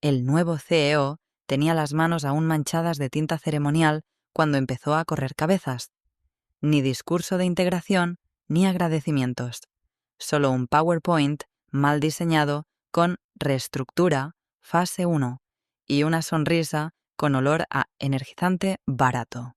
El nuevo CEO tenía las manos aún manchadas de tinta ceremonial cuando empezó a correr cabezas. Ni discurso de integración ni agradecimientos. Solo un PowerPoint mal diseñado con reestructura, fase 1, y una sonrisa con olor a energizante barato.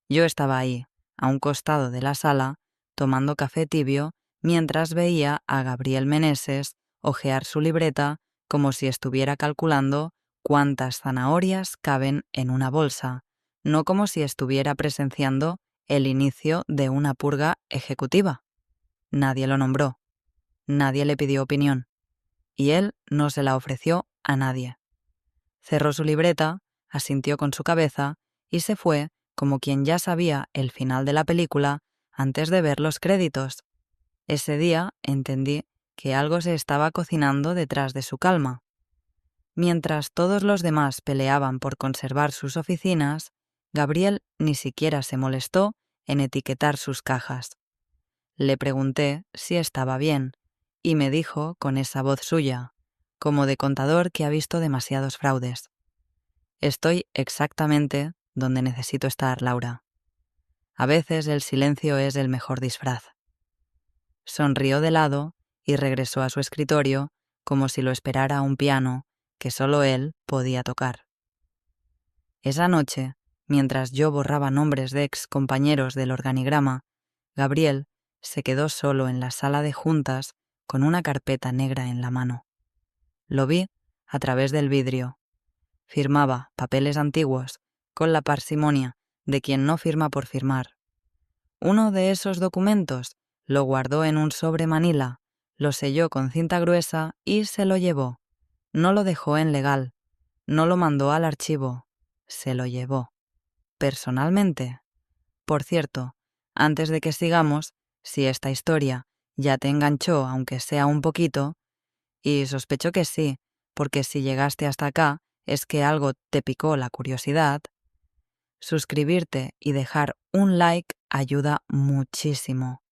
Yo estaba ahí, a un costado de la sala, tomando café tibio, mientras veía a Gabriel Meneses hojear su libreta como si estuviera calculando cuántas zanahorias caben en una bolsa, no como si estuviera presenciando el inicio de una purga ejecutiva. Nadie lo nombró, nadie le pidió opinión, y él no se la ofreció a nadie. Cerró su libreta, asintió con su cabeza y se fue como quien ya sabía el final de la película antes de ver los créditos. Ese día entendí que algo se estaba cocinando detrás de su calma. Mientras todos los demás peleaban por conservar sus oficinas, Gabriel ni siquiera se molestó en etiquetar sus cajas. Le pregunté si estaba bien, y me dijo con esa voz suya, como de contador que ha visto demasiados fraudes: «Estoy exactamente donde necesito estar, Laura. A veces el silencio es el mejor disfraz». Sonrió de lado y regresó a su escritorio como si lo esperara un piano que solo él podía tocar. Esa noche, mientras yo borraba nombres de ex compañeros del organigrama, Gabriel se quedó solo en la sala de juntas con una carpeta negra en la mano. Lo vi a través del vidrio. Firmaba papeles antiguos con la parsimonia de quien no firma por firmar. Uno de esos documentos lo guardó en un sobre manila, lo selló con cinta gruesa y se lo llevó. No lo dejó en legal, no lo mandó al archivo, se lo llevó. Personalmente. Por cierto, antes de que sigamos, si esta historia ya te enganchó aunque sea un poquito, y sospecho que sí, porque si llegaste hasta acá es que algo te picó la curiosidad, suscribirte y dejar un like ayuda muchísimo.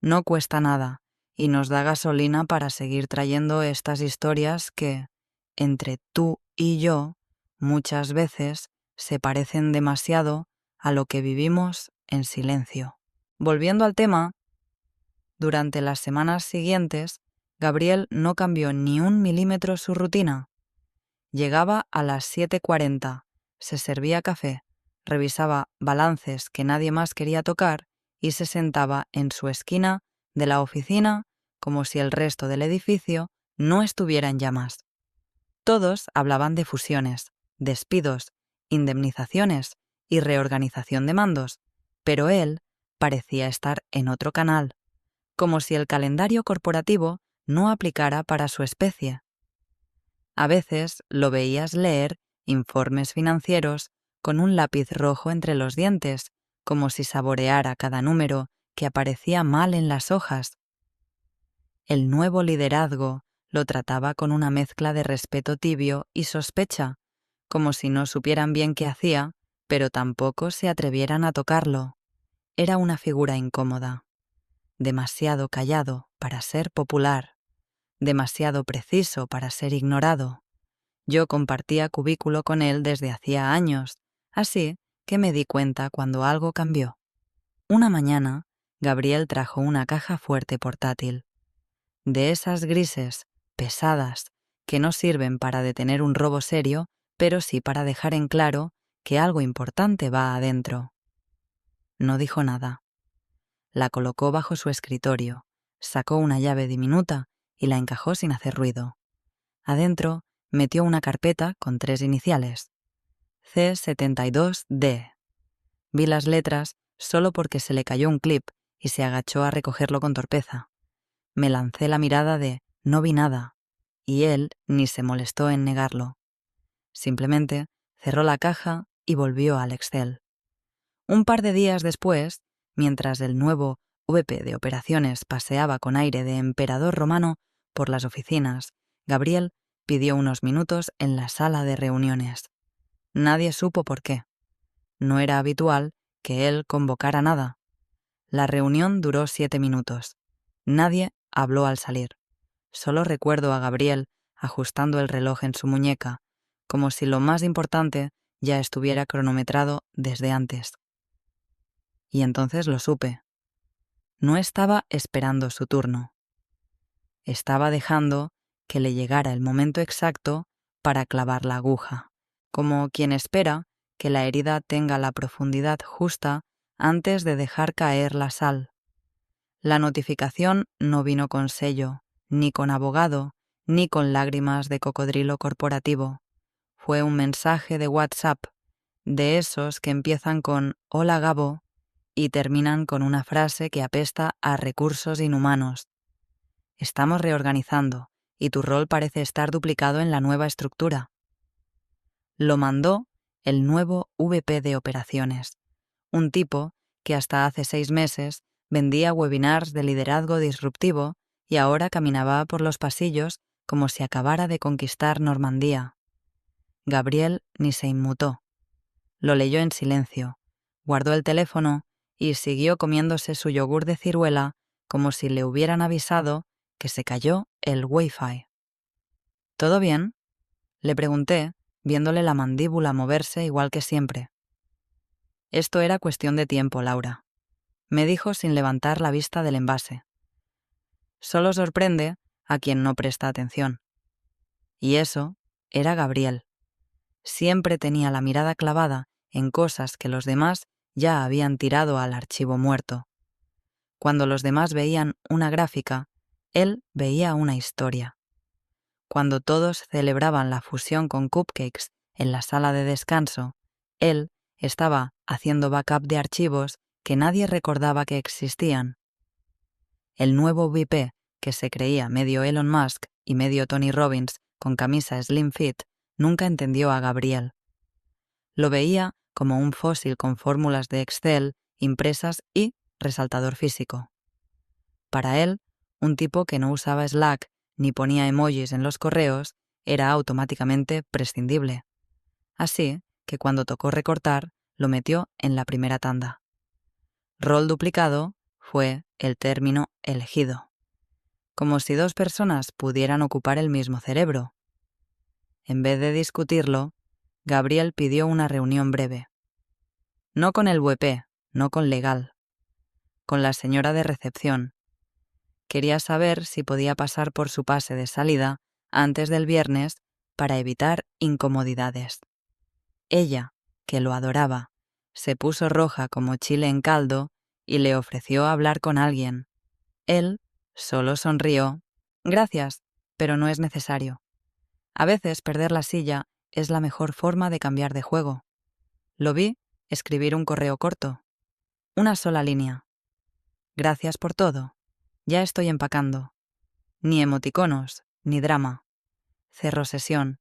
No cuesta nada y nos da gasolina para seguir trayendo estas historias que, entre tú y yo, muchas veces se parecen demasiado a lo que vivimos en silencio. Volviendo al tema, durante las semanas siguientes, Gabriel no cambió ni 1 milímetro su rutina. Llegaba a las 7:40, se servía café, revisaba balances que nadie más quería tocar y se sentaba en su esquina de la oficina como si el resto del edificio no estuviera en llamas. Todos hablaban de fusiones, despidos, indemnizaciones y reorganización de mandos, pero él parecía estar en otro canal, como si el calendario corporativo no aplicara para su especie. A veces lo veías leer informes financieros con un lápiz rojo entre los dientes, como si saboreara cada número que aparecía mal en las hojas. El nuevo liderazgo lo trataba con una mezcla de respeto tibio y sospecha, como si no supieran bien qué hacía, pero tampoco se atrevieran a tocarlo. Era una figura incómoda, demasiado callado para ser popular, demasiado preciso para ser ignorado. Yo compartía cubículo con él desde hacía años, así que me di cuenta cuando algo cambió. Una mañana, Gabriel trajo una caja fuerte portátil. De esas grises, pesadas, que no sirven para detener un robo serio, pero sí para dejar en claro que algo importante va adentro. No dijo nada. La colocó bajo su escritorio, sacó una llave diminuta y la encajó sin hacer ruido. Adentro metió una carpeta con 3 iniciales: C72D. Vi las letras solo porque se le cayó un clip y se agachó a recogerlo con torpeza. Me lancé la mirada de «no vi nada», y él ni se molestó en negarlo. Simplemente cerró la caja y volvió al Excel. Un par de días después, mientras el nuevo VP de operaciones paseaba con aire de emperador romano por las oficinas, Gabriel pidió unos minutos en la sala de reuniones. Nadie supo por qué. No era habitual que él convocara nada. La reunión duró 7 minutos. Nadie habló al salir. Solo recuerdo a Gabriel ajustando el reloj en su muñeca, como si lo más importante ya estuviera cronometrado desde antes. Y entonces lo supe. No estaba esperando su turno. Estaba dejando que le llegara el momento exacto para clavar la aguja, como quien espera que la herida tenga la profundidad justa antes de dejar caer la sal. La notificación no vino con sello, ni con abogado, ni con lágrimas de cocodrilo corporativo. Fue un mensaje de WhatsApp, de esos que empiezan con «Hola Gabo» y terminan con una frase que apesta a recursos inhumanos. Estamos reorganizando, y tu rol parece estar duplicado en la nueva estructura. Lo mandó el nuevo VP de operaciones, un tipo que hasta hace 6 meses vendía webinars de liderazgo disruptivo y ahora caminaba por los pasillos como si acabara de conquistar Normandía. Gabriel ni se inmutó. Lo leyó en silencio, guardó el teléfono y siguió comiéndose su yogur de ciruela como si le hubieran avisado que se cayó el Wi-Fi. ¿Todo bien?, le pregunté, viéndole la mandíbula moverse igual que siempre. Esto era cuestión de tiempo, Laura, me dijo sin levantar la vista del envase. Solo sorprende a quien no presta atención. Y eso era Gabriel. Siempre tenía la mirada clavada en cosas que los demás ya habían tirado al archivo muerto. Cuando los demás veían una gráfica, él veía una historia. Cuando todos celebraban la fusión con cupcakes en la sala de descanso, él estaba haciendo backup de archivos que nadie recordaba que existían. El nuevo VP, que se creía medio Elon Musk y medio Tony Robbins con camisa slim fit, nunca entendió a Gabriel. Lo veía como un fósil con fórmulas de Excel impresas y resaltador físico. Para él, un tipo que no usaba Slack ni ponía emojis en los correos era automáticamente prescindible. Así que cuando tocó recortar, lo metió en la primera tanda. Rol duplicado fue el término elegido. Como si 2 personas pudieran ocupar el mismo cerebro. En vez de discutirlo, Gabriel pidió una reunión breve. No con el VP, no con legal. Con la señora de recepción. Quería saber si podía pasar por su pase de salida antes del viernes para evitar incomodidades. Ella, que lo adoraba, se puso roja como chile en caldo y le ofreció hablar con alguien. Él solo sonrió. Gracias, pero no es necesario. A veces perder la silla es la mejor forma de cambiar de juego. Lo vi escribir un correo corto. Una sola línea. Gracias por todo. Ya estoy empacando. Ni emoticonos, ni drama. Cerró sesión.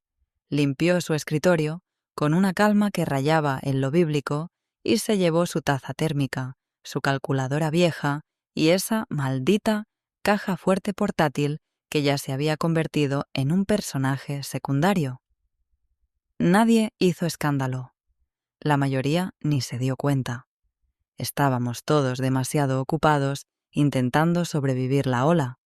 Limpió su escritorio con una calma que rayaba en lo bíblico y se llevó su taza térmica, su calculadora vieja y esa maldita caja fuerte portátil que ya se había convertido en un personaje secundario. Nadie hizo escándalo. La mayoría ni se dio cuenta. Estábamos todos demasiado ocupados intentando sobrevivir la ola.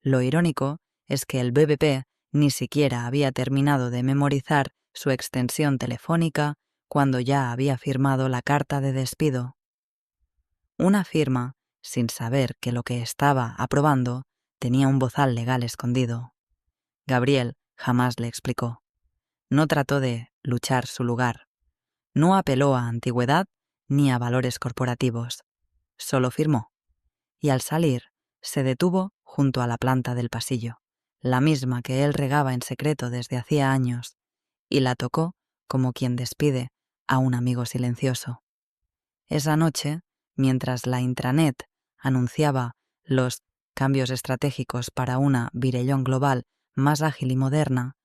Lo irónico es que el BBP ni siquiera había terminado de memorizar su extensión telefónica cuando ya había firmado la carta de despido. Una firma, sin saber que lo que estaba aprobando tenía un bozal legal escondido. Gabriel jamás le explicó. No trató de luchar su lugar. No apeló a antigüedad ni a valores corporativos. Solo firmó. Y al salir, se detuvo junto a la planta del pasillo, la misma que él regaba en secreto desde hacía años, y la tocó como quien despide a un amigo silencioso. Esa noche, mientras la intranet anunciaba los cambios estratégicos para una Virellón global más ágil y moderna,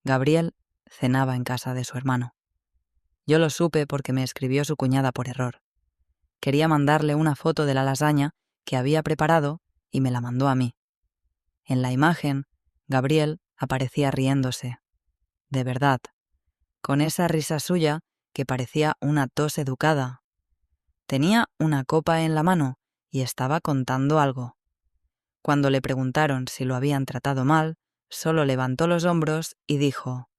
Gabriel cenaba en casa de su hermano. Yo lo supe porque me escribió su cuñada por error. Quería mandarle una foto de la lasaña que había preparado y me la mandó a mí. En la imagen, Gabriel aparecía riéndose. De verdad, con esa risa suya que parecía una tos educada. Tenía una copa en la mano y estaba contando algo. Cuando le preguntaron si lo habían tratado mal, solo levantó los hombros y dijo: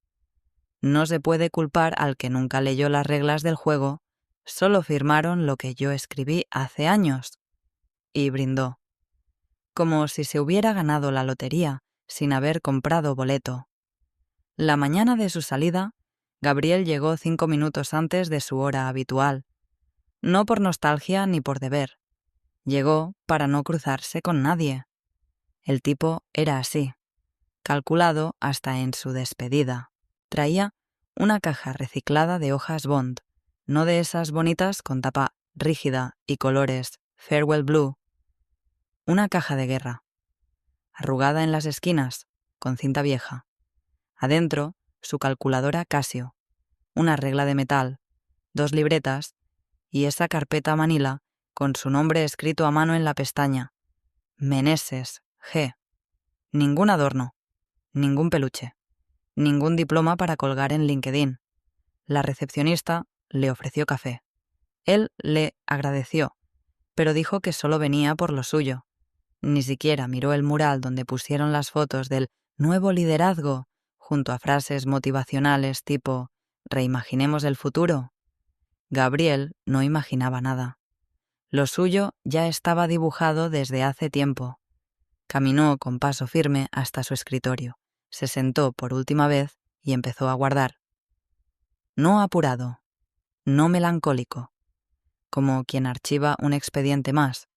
No se puede culpar al que nunca leyó las reglas del juego, solo firmaron lo que yo escribí hace años. Y brindó, como si se hubiera ganado la lotería sin haber comprado boleto. La mañana de su salida, Gabriel llegó 5 minutos antes de su hora habitual. No por nostalgia ni por deber. Llegó para no cruzarse con nadie. El tipo era así, calculado hasta en su despedida. Traía una caja reciclada de hojas Bond, no de esas bonitas con tapa rígida y colores Farewell Blue. Una caja de guerra, arrugada en las esquinas, con cinta vieja. Adentro, su calculadora Casio, una regla de metal, 2 libretas y esa carpeta manila con su nombre escrito a mano en la pestaña. Meneses, G. Ningún adorno, ningún peluche, ningún diploma para colgar en LinkedIn. La recepcionista le ofreció café. Él le agradeció, pero dijo que solo venía por lo suyo. Ni siquiera miró el mural donde pusieron las fotos del nuevo liderazgo junto a frases motivacionales tipo «Reimaginemos el futuro». Gabriel no imaginaba nada. Lo suyo ya estaba dibujado desde hace tiempo. Caminó con paso firme hasta su escritorio, se sentó por última vez y empezó a guardar. No apurado, no melancólico, como quien archiva un expediente más.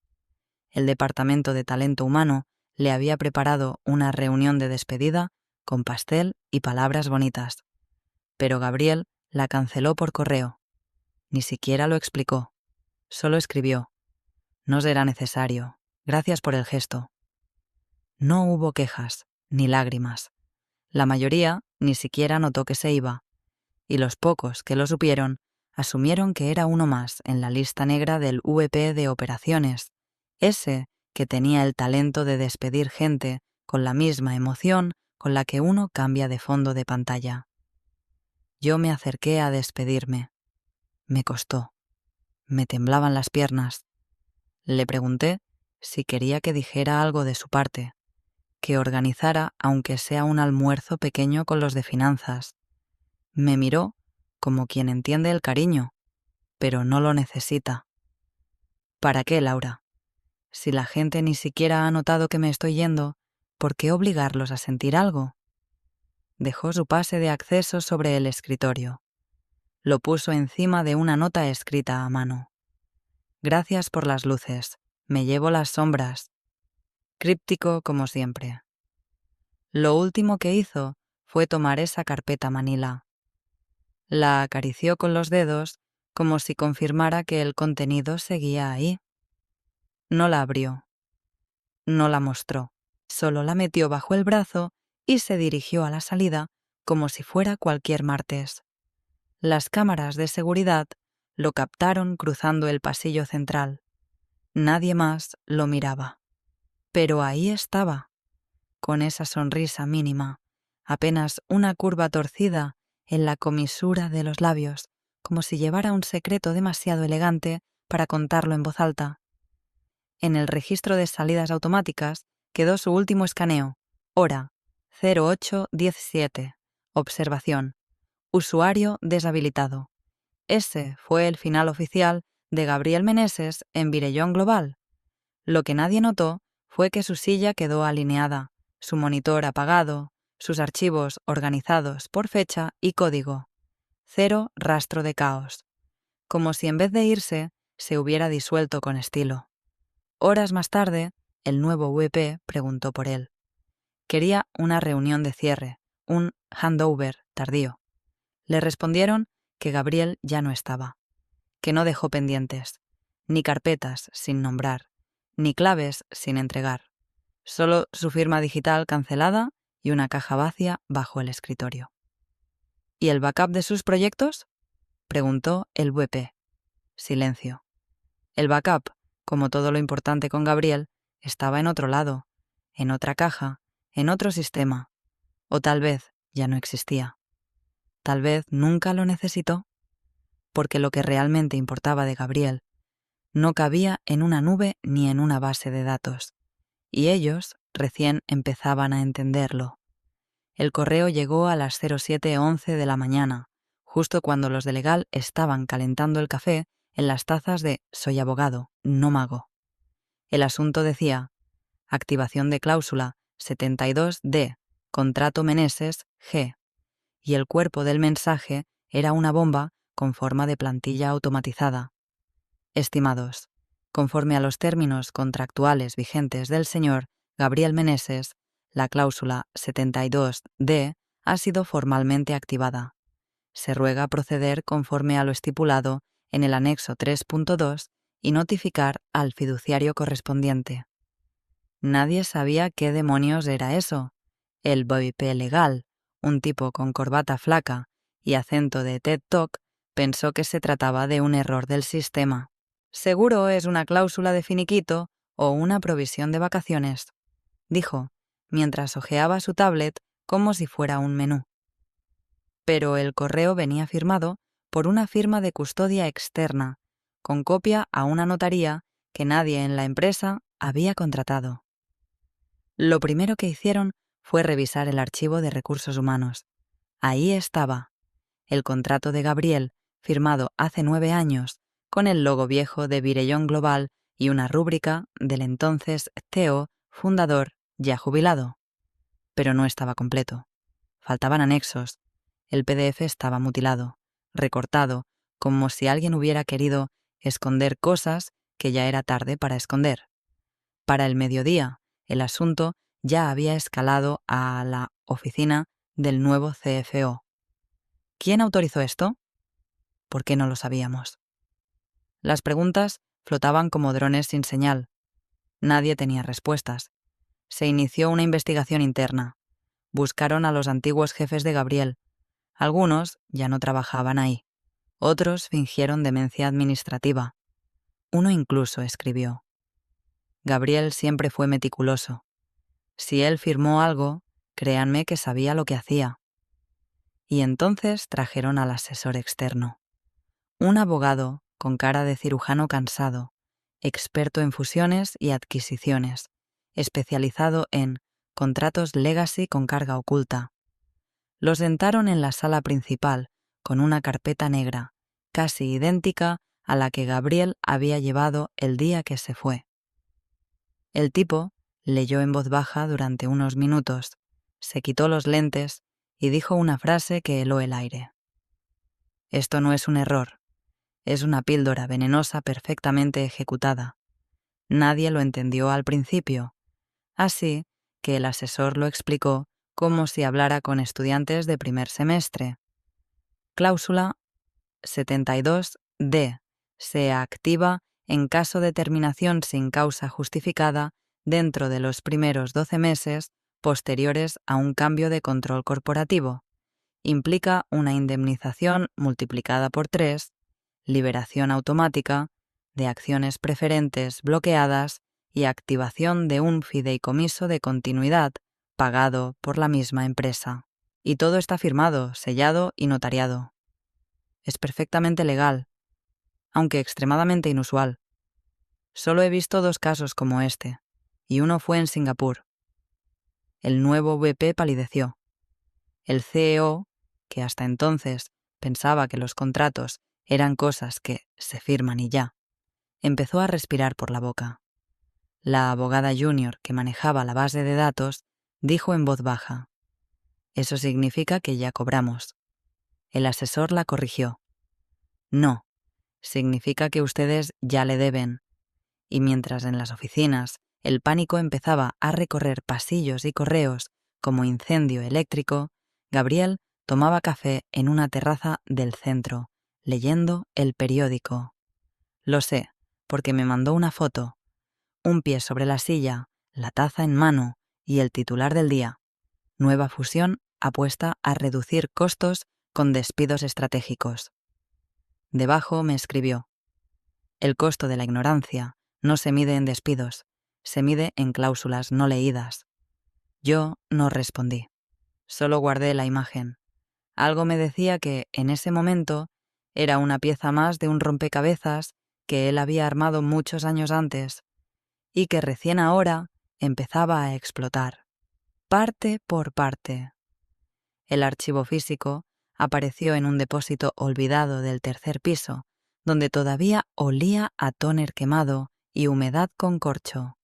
El Departamento de Talento Humano le había preparado una reunión de despedida con pastel y palabras bonitas. Pero Gabriel la canceló por correo. Ni siquiera lo explicó. Solo escribió: «No será necesario. Gracias por el gesto». No hubo quejas, ni lágrimas. La mayoría ni siquiera notó que se iba, y los pocos que lo supieron asumieron que era uno más en la lista negra del VP de operaciones, ese que tenía el talento de despedir gente con la misma emoción con la que uno cambia de fondo de pantalla. Yo me acerqué a despedirme. Me costó. Me temblaban las piernas. Le pregunté si quería que dijera algo de su parte, que organizara aunque sea un almuerzo pequeño con los de finanzas. Me miró como quien entiende el cariño, pero no lo necesita. ¿Para qué, Laura? Si la gente ni siquiera ha notado que me estoy yendo, ¿por qué obligarlos a sentir algo? Dejó su pase de acceso sobre el escritorio. Lo puso encima de una nota escrita a mano. Gracias por las luces. Me llevo las sombras. Críptico como siempre. Lo último que hizo fue tomar esa carpeta manila. La acarició con los dedos como si confirmara que el contenido seguía ahí. No la abrió. No la mostró. Solo la metió bajo el brazo y se dirigió a la salida como si fuera cualquier martes. Las cámaras de seguridad lo captaron cruzando el pasillo central. Nadie más lo miraba. Pero ahí estaba, con esa sonrisa mínima, apenas una curva torcida en la comisura de los labios, como si llevara un secreto demasiado elegante para contarlo en voz alta. En el registro de salidas automáticas quedó su último escaneo, hora 08:17, observación, usuario deshabilitado. Ese fue el final oficial de Gabriel Meneses en Virellón Global. Lo que nadie notó fue que su silla quedó alineada, su monitor apagado, sus archivos organizados por fecha y código. 0 rastro de caos. Como si en vez de irse, se hubiera disuelto con estilo. Horas más tarde, el nuevo VP preguntó por él. Quería una reunión de cierre, un handover tardío. Le respondieron que Gabriel ya no estaba, que no dejó pendientes, ni carpetas sin nombrar, ni claves sin entregar, solo su firma digital cancelada y una caja vacía bajo el escritorio. ¿Y el backup de sus proyectos?, preguntó el VP. Silencio. El backup, como todo lo importante con Gabriel, estaba en otro lado, en otra caja, en otro sistema, o tal vez ya no existía. Tal vez nunca lo necesitó, porque lo que realmente importaba de Gabriel no cabía en una nube ni en una base de datos, y ellos recién empezaban a entenderlo. El correo llegó a las 07:11 de la mañana, justo cuando los de legal estaban calentando el café en las tazas de «Soy abogado, no mago». El asunto decía: activación de cláusula 72D, contrato Meneses, G. Y el cuerpo del mensaje era una bomba con forma de plantilla automatizada. Estimados, conforme a los términos contractuales vigentes del señor Gabriel Meneses, la cláusula 72D ha sido formalmente activada. Se ruega proceder conforme a lo estipulado en el anexo 3.2 y notificar al fiduciario correspondiente. Nadie sabía qué demonios era eso. El VP legal, un tipo con corbata flaca y acento de TED Talk, pensó que se trataba de un error del sistema. Seguro es una cláusula de finiquito o una provisión de vacaciones, dijo, mientras hojeaba su tablet como si fuera un menú. Pero el correo venía firmado por una firma de custodia externa, con copia a una notaría que nadie en la empresa había contratado. Lo primero que hicieron fue revisar el archivo de recursos humanos. Ahí estaba, el contrato de Gabriel, firmado hace 9 años, con el logo viejo de Virellón Global y una rúbrica del entonces CEO, fundador, ya jubilado. Pero no estaba completo. Faltaban anexos. El PDF estaba mutilado, recortado, como si alguien hubiera querido esconder cosas que ya era tarde para esconder. Para el mediodía, el asunto ya había escalado a la oficina del nuevo CFO. ¿Quién autorizó esto? ¿Por qué no lo sabíamos? Las preguntas flotaban como drones sin señal. Nadie tenía respuestas. Se inició una investigación interna. Buscaron a los antiguos jefes de Gabriel. Algunos ya no trabajaban ahí. Otros fingieron demencia administrativa. Uno incluso escribió: Gabriel siempre fue meticuloso. Si él firmó algo, créanme que sabía lo que hacía. Y entonces trajeron al asesor externo. Un abogado con cara de cirujano cansado, experto en fusiones y adquisiciones, especializado en contratos legacy con carga oculta. Lo sentaron en la sala principal con una carpeta negra, casi idéntica a la que Gabriel había llevado el día que se fue. El tipo leyó en voz baja durante unos minutos, se quitó los lentes y dijo una frase que heló el aire. Esto no es un error, es una píldora venenosa perfectamente ejecutada. Nadie lo entendió al principio, así que el asesor lo explicó como si hablara con estudiantes de primer semestre. Cláusula 72D. Se activa en caso de terminación sin causa justificada dentro de los primeros 12 meses posteriores a un cambio de control corporativo. Implica una indemnización multiplicada por 3, liberación automática de acciones preferentes bloqueadas y activación de un fideicomiso de continuidad pagado por la misma empresa. Y todo está firmado, sellado y notariado. Es perfectamente legal, aunque extremadamente inusual. Solo he visto 2 casos como este, y uno fue en Singapur. El nuevo VP palideció. El CEO, que hasta entonces pensaba que los contratos eran cosas que se firman y ya, empezó a respirar por la boca. La abogada junior que manejaba la base de datos dijo en voz baja: «Eso significa que ya cobramos». El asesor la corrigió: «No, significa que ustedes ya le deben». Y mientras en las oficinas el pánico empezaba a recorrer pasillos y correos como incendio eléctrico, Gabriel tomaba café en una terraza del centro, leyendo el periódico. Lo sé, porque me mandó una foto. Un pie sobre la silla, la taza en mano y el titular del día: Nueva fusión apuesta a reducir costos con despidos estratégicos. Debajo me escribió: el costo de la ignorancia no se mide en despidos, se mide en cláusulas no leídas. Yo no respondí, solo guardé la imagen. Algo me decía que, en ese momento, era una pieza más de un rompecabezas que él había armado muchos años antes y que recién ahora empezaba a explotar, parte por parte. El archivo físico apareció en un depósito olvidado del tercer piso, donde todavía olía a tóner quemado y humedad con corcho.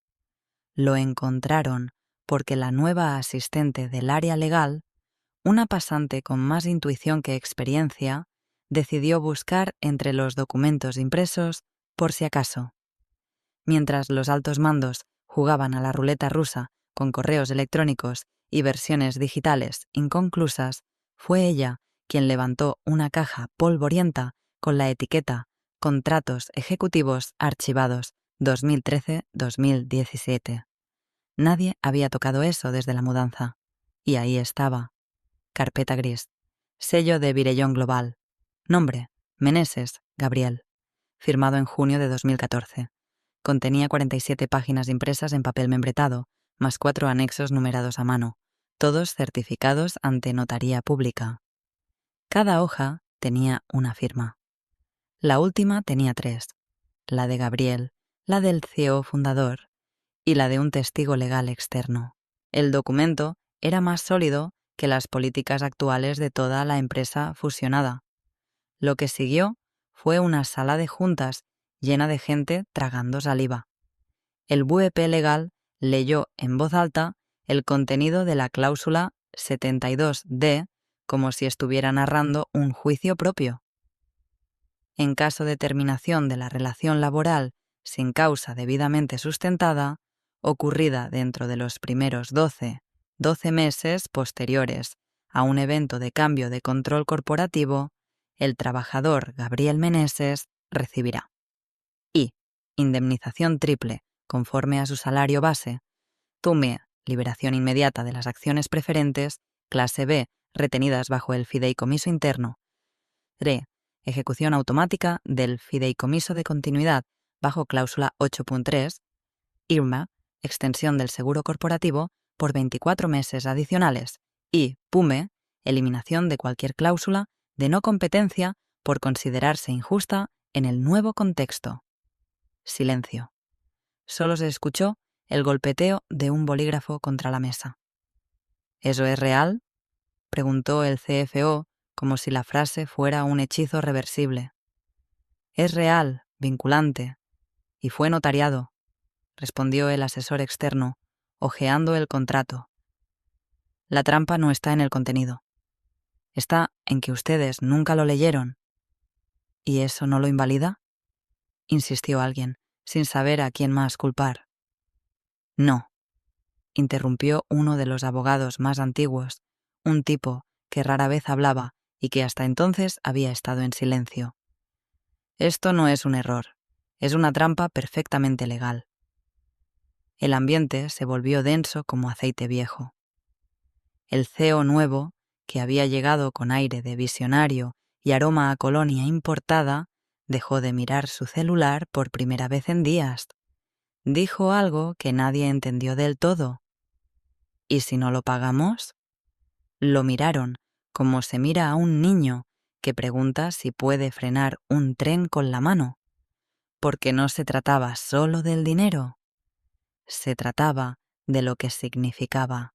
Lo encontraron porque la nueva asistente del área legal, una pasante con más intuición que experiencia, decidió buscar entre los documentos impresos por si acaso. Mientras los altos mandos jugaban a la ruleta rusa con correos electrónicos y versiones digitales inconclusas, fue ella quien levantó una caja polvorienta con la etiqueta Contratos Ejecutivos Archivados 2013-2017. Nadie había tocado eso desde la mudanza. Y ahí estaba. Carpeta gris. Sello de Virellón Global. Nombre: Meneses, Gabriel. Firmado en junio de 2014. Contenía 47 páginas impresas en papel membretado, más 4 anexos numerados a mano, todos certificados ante notaría pública. Cada hoja tenía una firma. La última tenía 3, la de Gabriel, la del CEO fundador y la de un testigo legal externo. El documento era más sólido que las políticas actuales de toda la empresa fusionada. Lo que siguió fue una sala de juntas llena de gente tragando saliva. El VP legal leyó en voz alta el contenido de la cláusula 72D como si estuviera narrando un juicio propio. En caso de terminación de la relación laboral sin causa debidamente sustentada, ocurrida dentro de los primeros 12 meses posteriores a un evento de cambio de control corporativo, el trabajador Gabriel Meneses recibirá I. Indemnización triple conforme a su salario base. Tume, liberación inmediata de las acciones preferentes, clase B, retenidas bajo el fideicomiso interno. Re, ejecución automática del fideicomiso de continuidad bajo cláusula 8.3. IRMA, extensión del seguro corporativo por 24 meses adicionales. Y PUME, eliminación de cualquier cláusula de no competencia por considerarse injusta en el nuevo contexto. Silencio. Solo se escuchó el golpeteo de un bolígrafo contra la mesa. ¿Eso es real?, preguntó el CFO como si la frase fuera un hechizo reversible. Es real, vinculante, y fue notariado, respondió el asesor externo, hojeando el contrato. La trampa no está en el contenido. Está en que ustedes nunca lo leyeron. ¿Y eso no lo invalida?, insistió alguien, sin saber a quién más culpar. No, interrumpió uno de los abogados más antiguos, un tipo que rara vez hablaba y que hasta entonces había estado en silencio. Esto no es un error, es una trampa perfectamente legal. El ambiente se volvió denso como aceite viejo. El CEO nuevo, que había llegado con aire de visionario y aroma a colonia importada, dejó de mirar su celular por primera vez en días. Dijo algo que nadie entendió del todo. ¿Y si no lo pagamos? Lo miraron como se mira a un niño que pregunta si puede frenar un tren con la mano, porque no se trataba solo del dinero. Se trataba de lo que significaba,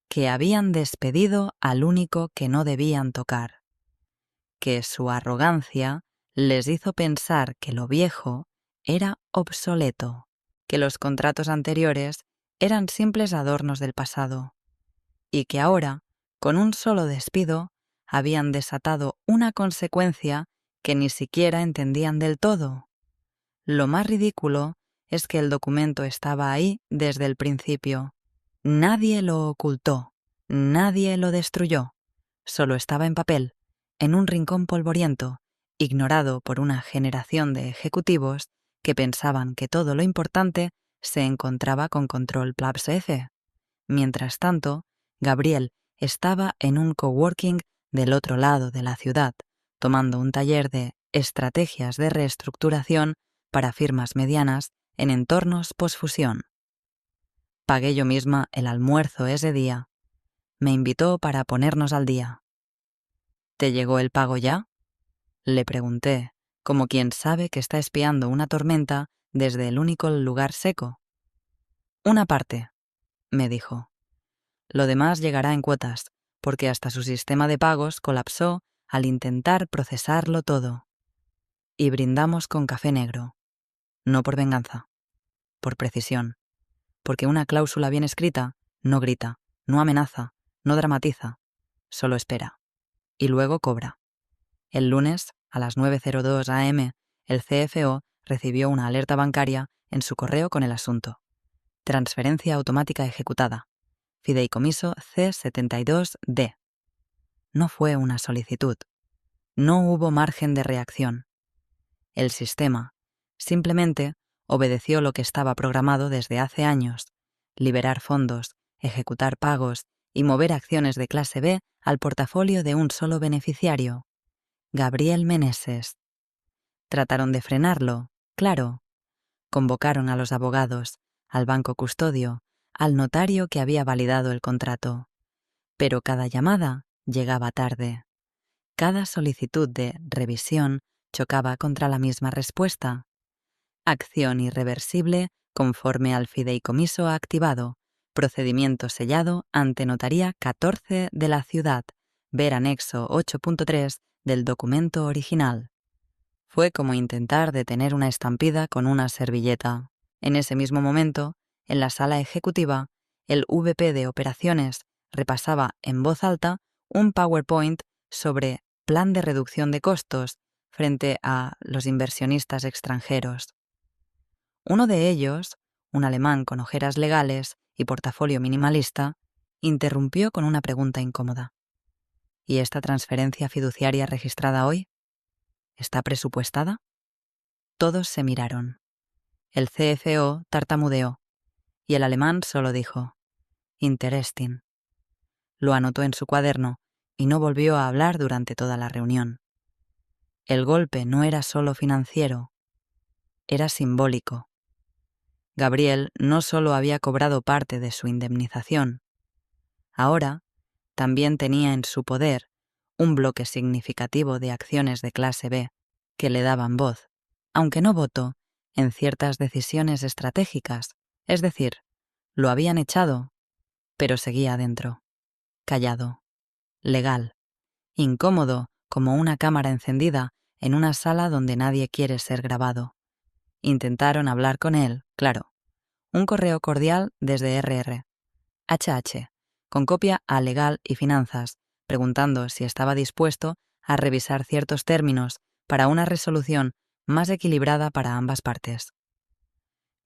que habían despedido al único que no debían tocar, que su arrogancia les hizo pensar que lo viejo era obsoleto, que los contratos anteriores eran simples adornos del pasado, y que ahora, con un solo despido, habían desatado una consecuencia que ni siquiera entendían del todo. Lo más ridículo es que el documento estaba ahí desde el principio. Nadie lo ocultó, nadie lo destruyó. Solo estaba en papel, en un rincón polvoriento, ignorado por una generación de ejecutivos que pensaban que todo lo importante se encontraba con Control Plus F. Mientras tanto, Gabriel estaba en un coworking del otro lado de la ciudad, tomando un taller de estrategias de reestructuración para firmas medianas en entornos posfusión. Pagué yo misma el almuerzo ese día. Me invitó para ponernos al día. ¿Te llegó el pago ya?, le pregunté, como quien sabe que está espiando una tormenta desde el único lugar seco. Una parte, me dijo. Lo demás llegará en cuotas, porque hasta su sistema de pagos colapsó al intentar procesarlo todo. Y brindamos con café negro, no por venganza, por precisión, porque una cláusula bien escrita no grita, no amenaza, no dramatiza, solo espera. Y luego cobra. El lunes, a las 9:02 am, el CFO recibió una alerta bancaria en su correo con el asunto: transferencia automática ejecutada, fideicomiso C72D. No fue una solicitud. No hubo margen de reacción. El sistema simplemente obedeció lo que estaba programado desde hace años: liberar fondos, ejecutar pagos y mover acciones de clase B al portafolio de un solo beneficiario, Gabriel Meneses. Trataron de frenarlo, claro. Convocaron a los abogados, al banco custodio, al notario que había validado el contrato. Pero cada llamada llegaba tarde. Cada solicitud de revisión chocaba contra la misma respuesta: acción irreversible conforme al fideicomiso activado, procedimiento sellado ante Notaría 14 de la ciudad, ver anexo 8.3 del documento original. Fue como intentar detener una estampida con una servilleta. En ese mismo momento, en la sala ejecutiva, el VP de operaciones repasaba en voz alta un PowerPoint sobre plan de reducción de costos frente a los inversionistas extranjeros. Uno de ellos, un alemán con ojeras legales y portafolio minimalista, interrumpió con una pregunta incómoda. ¿Y esta transferencia fiduciaria registrada hoy? ¿Está presupuestada? Todos se miraron. El CFO tartamudeó y el alemán solo dijo: interesting. Lo anotó en su cuaderno y no volvió a hablar durante toda la reunión. El golpe no era solo financiero, era simbólico. Gabriel no solo había cobrado parte de su indemnización, ahora también tenía en su poder un bloque significativo de acciones de clase B que le daban voz, aunque no voto, en ciertas decisiones estratégicas. Es decir, lo habían echado, pero seguía adentro, callado, legal, incómodo como una cámara encendida en una sala donde nadie quiere ser grabado. Intentaron hablar con él, claro. Un correo cordial desde HH, con copia a Legal y Finanzas, preguntando si estaba dispuesto a revisar ciertos términos para una resolución más equilibrada para ambas partes.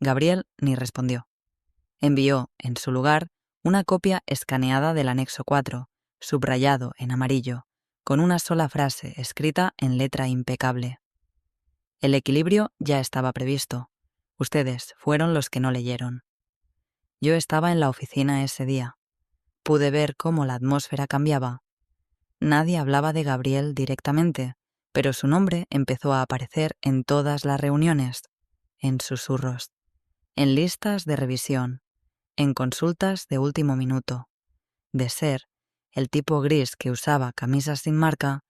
Gabriel ni respondió. Envió, en su lugar, una copia escaneada del anexo 4, subrayado en amarillo, con una sola frase escrita en letra impecable. El equilibrio ya estaba previsto. Ustedes fueron los que no leyeron. Yo estaba en la oficina ese día. Pude ver cómo la atmósfera cambiaba. Nadie hablaba de Gabriel directamente, pero su nombre empezó a aparecer en todas las reuniones, en susurros, en listas de revisión, en consultas de último minuto. De ser el tipo gris que usaba camisas sin marca,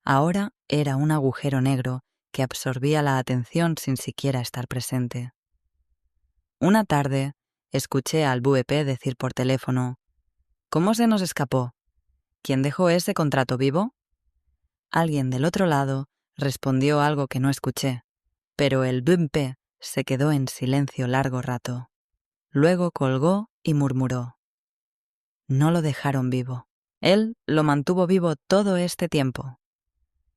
ahora era un agujero negro que absorbía la atención sin siquiera estar presente. Una tarde, escuché al VP decir por teléfono: ¿cómo se nos escapó? ¿Quién dejó ese contrato vivo? Alguien del otro lado respondió algo que no escuché, pero el VP se quedó en silencio largo rato. Luego colgó y murmuró: no lo dejaron vivo. Él lo mantuvo vivo todo este tiempo.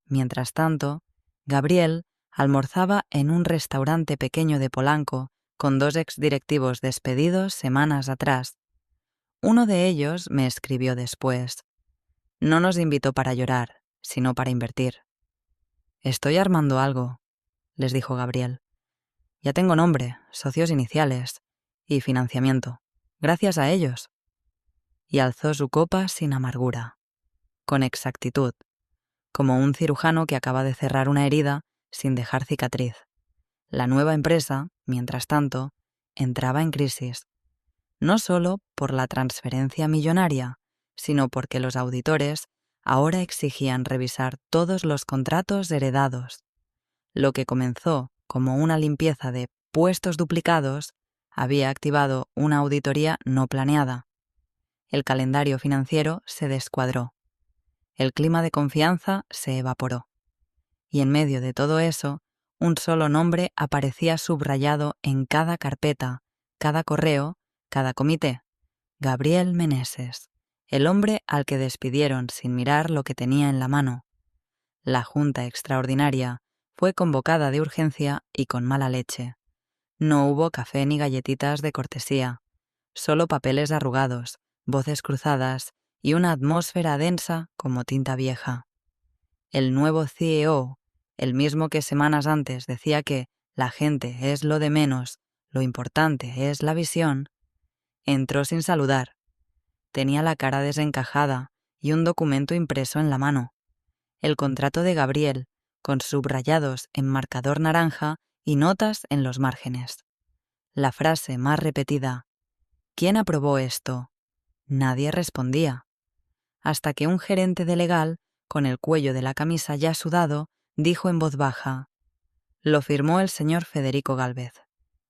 Mientras tanto, Gabriel almorzaba en un restaurante pequeño de Polanco con 2 exdirectivos despedidos semanas atrás. Uno de ellos me escribió después: no nos invitó para llorar, sino para invertir. Estoy armando algo, les dijo Gabriel. Ya tengo nombre, socios iniciales y financiamiento. Gracias a ellos. Y alzó su copa sin amargura, con exactitud, como un cirujano que acaba de cerrar una herida sin dejar cicatriz. La nueva empresa, mientras tanto, entraba en crisis, no solo por la transferencia millonaria, sino porque los auditores ahora exigían revisar todos los contratos heredados. Lo que comenzó como una limpieza de puestos duplicados había activado una auditoría no planeada. El calendario financiero se descuadró. El clima de confianza se evaporó. Y en medio de todo eso, un solo nombre aparecía subrayado en cada carpeta, cada correo, cada comité. Gabriel Meneses, el hombre al que despidieron sin mirar lo que tenía en la mano. La Junta Extraordinaria fue convocada de urgencia y con mala leche. No hubo café ni galletitas de cortesía, solo papeles arrugados, voces cruzadas y una atmósfera densa como tinta vieja. El nuevo CEO, el mismo que semanas antes decía que la gente es lo de menos, lo importante es la visión, entró sin saludar. Tenía la cara desencajada y un documento impreso en la mano. El contrato de Gabriel, con subrayados en marcador naranja y notas en los márgenes. La frase más repetida: ¿quién aprobó esto? Nadie respondía. Hasta que un gerente de legal, con el cuello de la camisa ya sudado, dijo en voz baja: lo firmó el señor Federico Gálvez,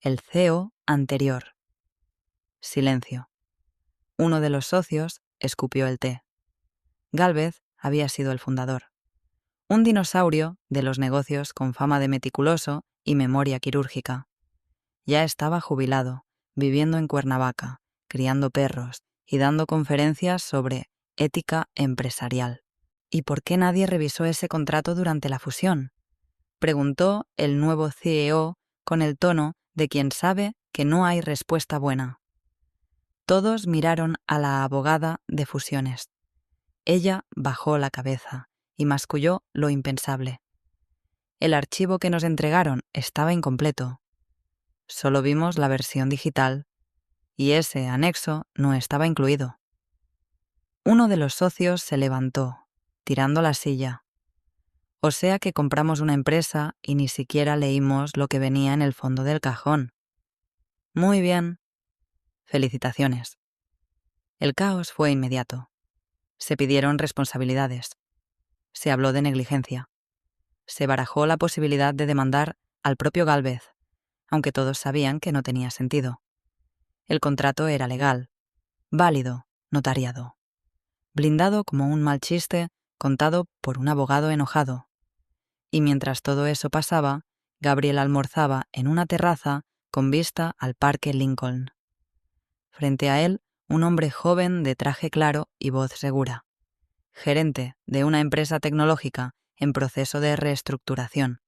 el CEO anterior. Silencio. Uno de los socios escupió el té. Gálvez había sido el fundador. Un dinosaurio de los negocios con fama de meticuloso y memoria quirúrgica. Ya estaba jubilado, viviendo en Cuernavaca, criando perros y dando conferencias sobre ética empresarial. ¿Y por qué nadie revisó ese contrato durante la fusión?, preguntó el nuevo CEO con el tono de quien sabe que no hay respuesta buena. Todos miraron a la abogada de fusiones. Ella bajó la cabeza y masculló lo impensable. El archivo que nos entregaron estaba incompleto. Solo vimos la versión digital y ese anexo no estaba incluido. Uno de los socios se levantó, tirando la silla. O sea que compramos una empresa y ni siquiera leímos lo que venía en el fondo del cajón. Muy bien. Felicitaciones. El caos fue inmediato. Se pidieron responsabilidades. Se habló de negligencia. Se barajó la posibilidad de demandar al propio Gálvez, aunque todos sabían que no tenía sentido. El contrato era legal, válido, notariado. Blindado como un mal chiste contado por un abogado enojado. Y mientras todo eso pasaba, Gabriel almorzaba en una terraza con vista al Parque Lincoln. Frente a él, un hombre joven de traje claro y voz segura. Gerente de una empresa tecnológica en proceso de reestructuración.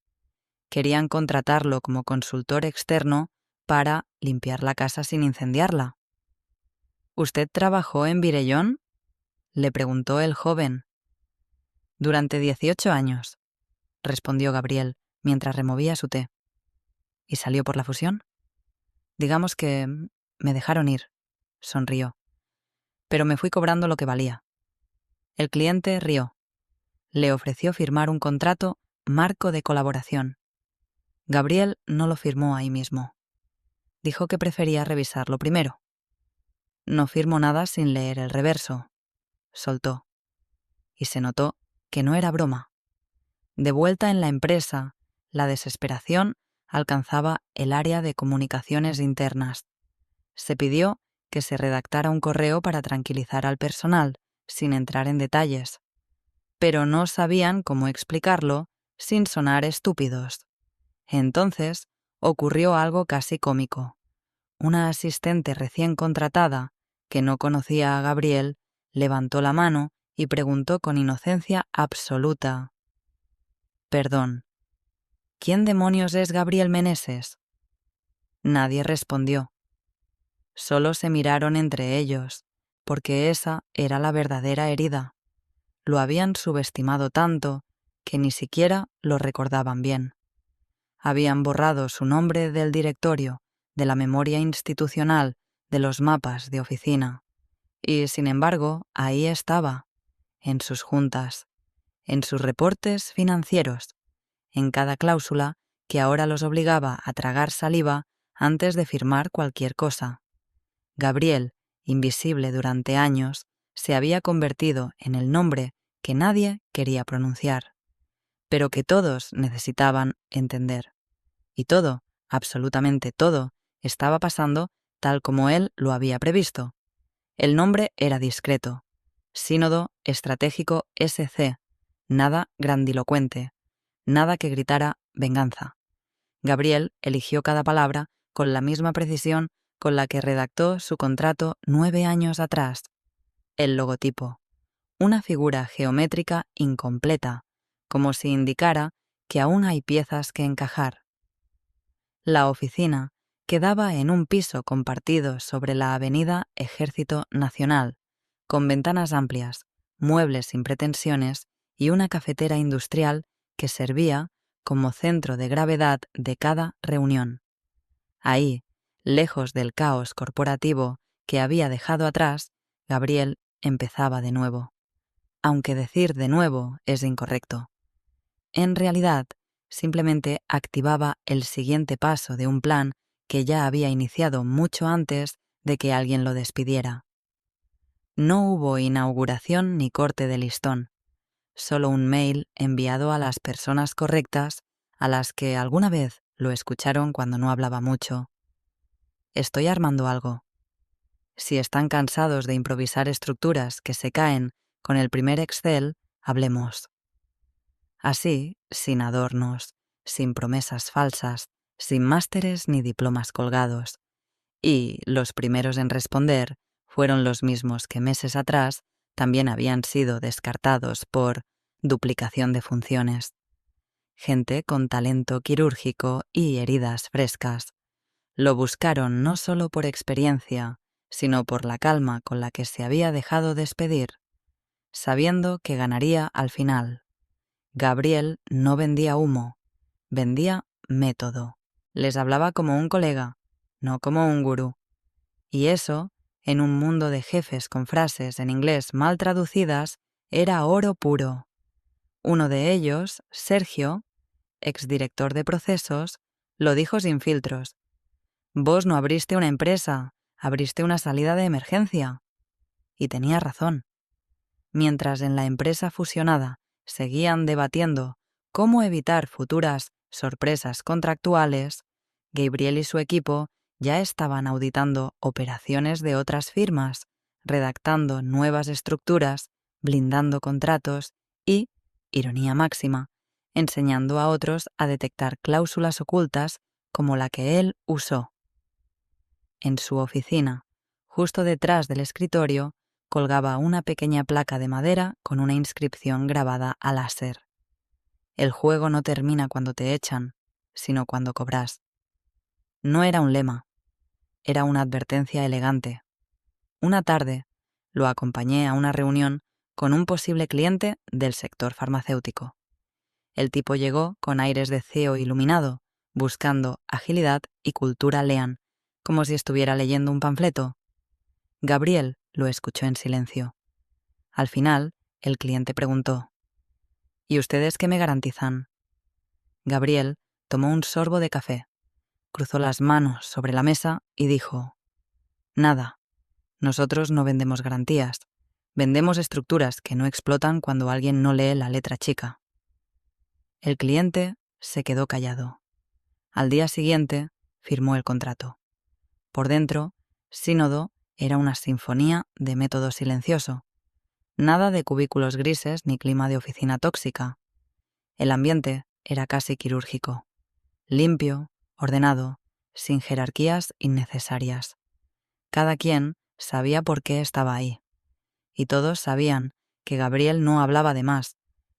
Querían contratarlo como consultor externo para limpiar la casa sin incendiarla. ¿Usted trabajó en Virellón?, le preguntó el joven. Durante 18 años, respondió Gabriel mientras removía su té. ¿Y salió por la fusión? Digamos que me dejaron ir, sonrió. Pero me fui cobrando lo que valía. El cliente rió. Le ofreció firmar un contrato marco de colaboración. Gabriel no lo firmó ahí mismo. Dijo que prefería revisarlo primero. No firmó nada sin leer el reverso. Soltó. Y se notó que no era broma. De vuelta en la empresa, la desesperación alcanzaba el área de comunicaciones internas. Se pidió que se redactara un correo para tranquilizar al personal, sin entrar en detalles. Pero no sabían cómo explicarlo sin sonar estúpidos. Entonces ocurrió algo casi cómico. Una asistente recién contratada, que no conocía a Gabriel, levantó la mano y preguntó con inocencia absoluta: «Perdón, ¿quién demonios es Gabriel Meneses?». Nadie respondió. Solo se miraron entre ellos, porque esa era la verdadera herida. Lo habían subestimado tanto que ni siquiera lo recordaban bien. Habían borrado su nombre del directorio, de la memoria institucional, de los mapas de oficina. Y, sin embargo, ahí estaba, en sus juntas, en sus reportes financieros, en cada cláusula que ahora los obligaba a tragar saliva antes de firmar cualquier cosa. Gabriel, invisible durante años, se había convertido en el nombre que nadie quería pronunciar, pero que todos necesitaban entender. Y todo, absolutamente todo, estaba pasando tal como él lo había previsto. El nombre era discreto: Sínodo Estratégico SC, nada grandilocuente, nada que gritara venganza. Gabriel eligió cada palabra con la misma precisión con la que redactó su contrato 9 años atrás. El logotipo: una figura geométrica incompleta, como si indicara que aún hay piezas que encajar. La oficina quedaba en un piso compartido sobre la avenida Ejército Nacional, con ventanas amplias, muebles sin pretensiones y una cafetera industrial que servía como centro de gravedad de cada reunión. Ahí, lejos del caos corporativo que había dejado atrás, Gabriel empezaba de nuevo. Aunque decir de nuevo es incorrecto. En realidad, simplemente activaba el siguiente paso de un plan que ya había iniciado mucho antes de que alguien lo despidiera. No hubo inauguración ni corte de listón, solo un mail enviado a las personas correctas, a las que alguna vez lo escucharon cuando no hablaba mucho. Estoy armando algo. Si están cansados de improvisar estructuras que se caen con el primer Excel, hablemos. Así, sin adornos, sin promesas falsas, sin másteres ni diplomas colgados. Y los primeros en responder fueron los mismos que meses atrás también habían sido descartados por duplicación de funciones. Gente con talento quirúrgico y heridas frescas. Lo buscaron no solo por experiencia, sino por la calma con la que se había dejado despedir, sabiendo que ganaría al final. Gabriel no vendía humo, vendía método. Les hablaba como un colega, no como un gurú. Y eso, en un mundo de jefes con frases en inglés mal traducidas, era oro puro. Uno de ellos, Sergio, exdirector de procesos, lo dijo sin filtros. Vos no abriste una empresa, abriste una salida de emergencia. Y tenía razón. Mientras en la empresa fusionada seguían debatiendo cómo evitar futuras sorpresas contractuales, Gabriel y su equipo ya estaban auditando operaciones de otras firmas, redactando nuevas estructuras, blindando contratos y, ironía máxima, enseñando a otros a detectar cláusulas ocultas como la que él usó. En su oficina, justo detrás del escritorio, colgaba una pequeña placa de madera con una inscripción grabada a láser. El juego no termina cuando te echan, sino cuando cobras. No era un lema, era una advertencia elegante. Una tarde, lo acompañé a una reunión con un posible cliente del sector farmacéutico. El tipo llegó con aires de CEO iluminado, buscando agilidad y cultura Lean, como si estuviera leyendo un panfleto. Gabriel lo escuchó en silencio. Al final, el cliente preguntó: ¿Y ustedes qué me garantizan? Gabriel tomó un sorbo de café, cruzó las manos sobre la mesa y dijo: Nada, nosotros no vendemos garantías, vendemos estructuras que no explotan cuando alguien no lee la letra chica. El cliente se quedó callado. Al día siguiente, firmó el contrato. Por dentro, Sínodo era una sinfonía de método silencioso. Nada de cubículos grises ni clima de oficina tóxica. El ambiente era casi quirúrgico. Limpio, ordenado, sin jerarquías innecesarias. Cada quien sabía por qué estaba ahí. Y todos sabían que Gabriel no hablaba de más,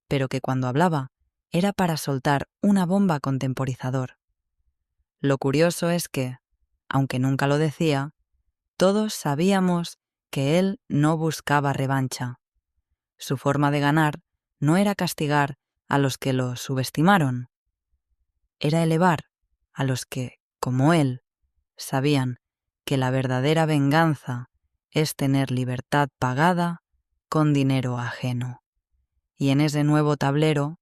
pero que cuando hablaba era para soltar una bomba con temporizador. Lo curioso es que, aunque nunca lo decía, todos sabíamos que él no buscaba revancha. Su forma de ganar no era castigar a los que lo subestimaron, era elevar a los que, como él, sabían que la verdadera venganza es tener libertad pagada con dinero ajeno. Y en ese nuevo tablero,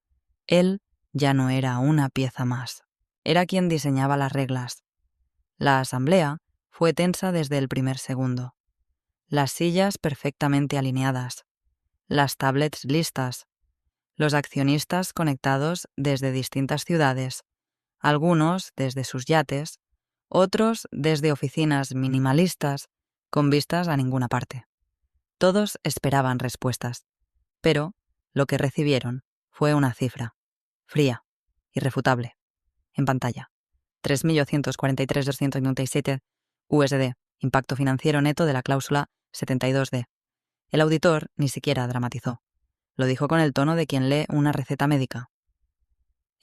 él ya no era una pieza más. Era quien diseñaba las reglas. La asamblea fue tensa desde el primer segundo. Las sillas perfectamente alineadas, las tablets listas, los accionistas conectados desde distintas ciudades, algunos desde sus yates, otros desde oficinas minimalistas con vistas a ninguna parte. Todos esperaban respuestas, pero lo que recibieron fue una cifra, fría, irrefutable, en pantalla. 3.843.297 USD, impacto financiero neto de la cláusula 72D. El auditor ni siquiera dramatizó. Lo dijo con el tono de quien lee una receta médica.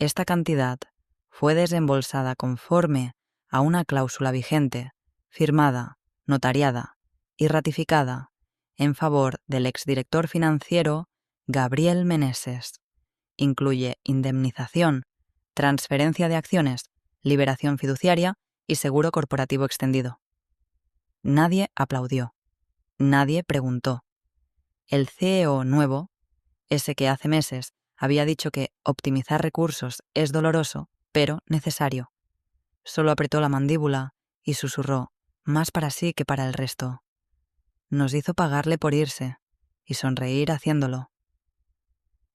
Esta cantidad fue desembolsada conforme a una cláusula vigente, firmada, notariada y ratificada en favor del exdirector financiero Gabriel Meneses. Incluye indemnización, transferencia de acciones, liberación fiduciaria y seguro corporativo extendido. Nadie aplaudió. Nadie preguntó. El CEO nuevo, ese que hace meses había dicho que optimizar recursos es doloroso, pero necesario, solo apretó la mandíbula y susurró, más para sí que para el resto. Nos hizo pagarle por irse y sonreír haciéndolo.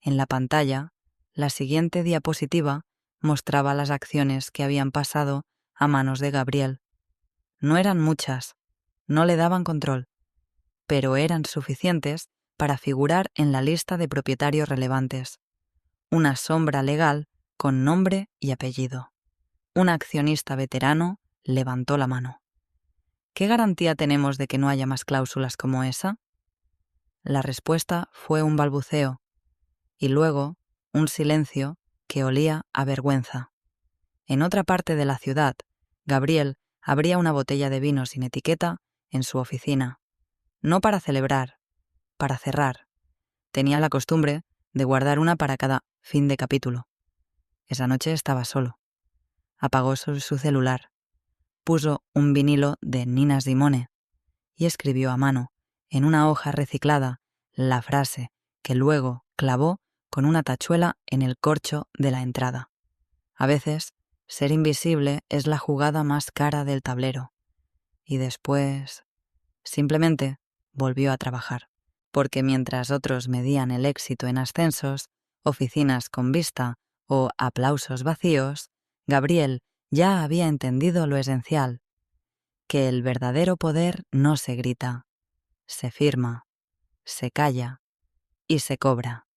En la pantalla, la siguiente diapositiva mostraba las acciones que habían pasado a manos de Gabriel. No eran muchas, no le daban control, pero eran suficientes para figurar en la lista de propietarios relevantes. Una sombra legal con nombre y apellido. Un accionista veterano levantó la mano. ¿Qué garantía tenemos de que no haya más cláusulas como esa? La respuesta fue un balbuceo, y luego un silencio que olía a vergüenza. En otra parte de la ciudad, Gabriel abría una botella de vino sin etiqueta en su oficina. No para celebrar, para cerrar. Tenía la costumbre de guardar una para cada fin de capítulo. Esa noche estaba solo. Apagó su celular, puso un vinilo de Nina Simone y escribió a mano, en una hoja reciclada, la frase que luego clavó con una tachuela en el corcho de la entrada. A veces, ser invisible es la jugada más cara del tablero. Y después, simplemente volvió a trabajar, porque mientras otros medían el éxito en ascensos, oficinas con vista o aplausos vacíos, Gabriel ya había entendido lo esencial, que el verdadero poder no se grita, se firma, se calla y se cobra.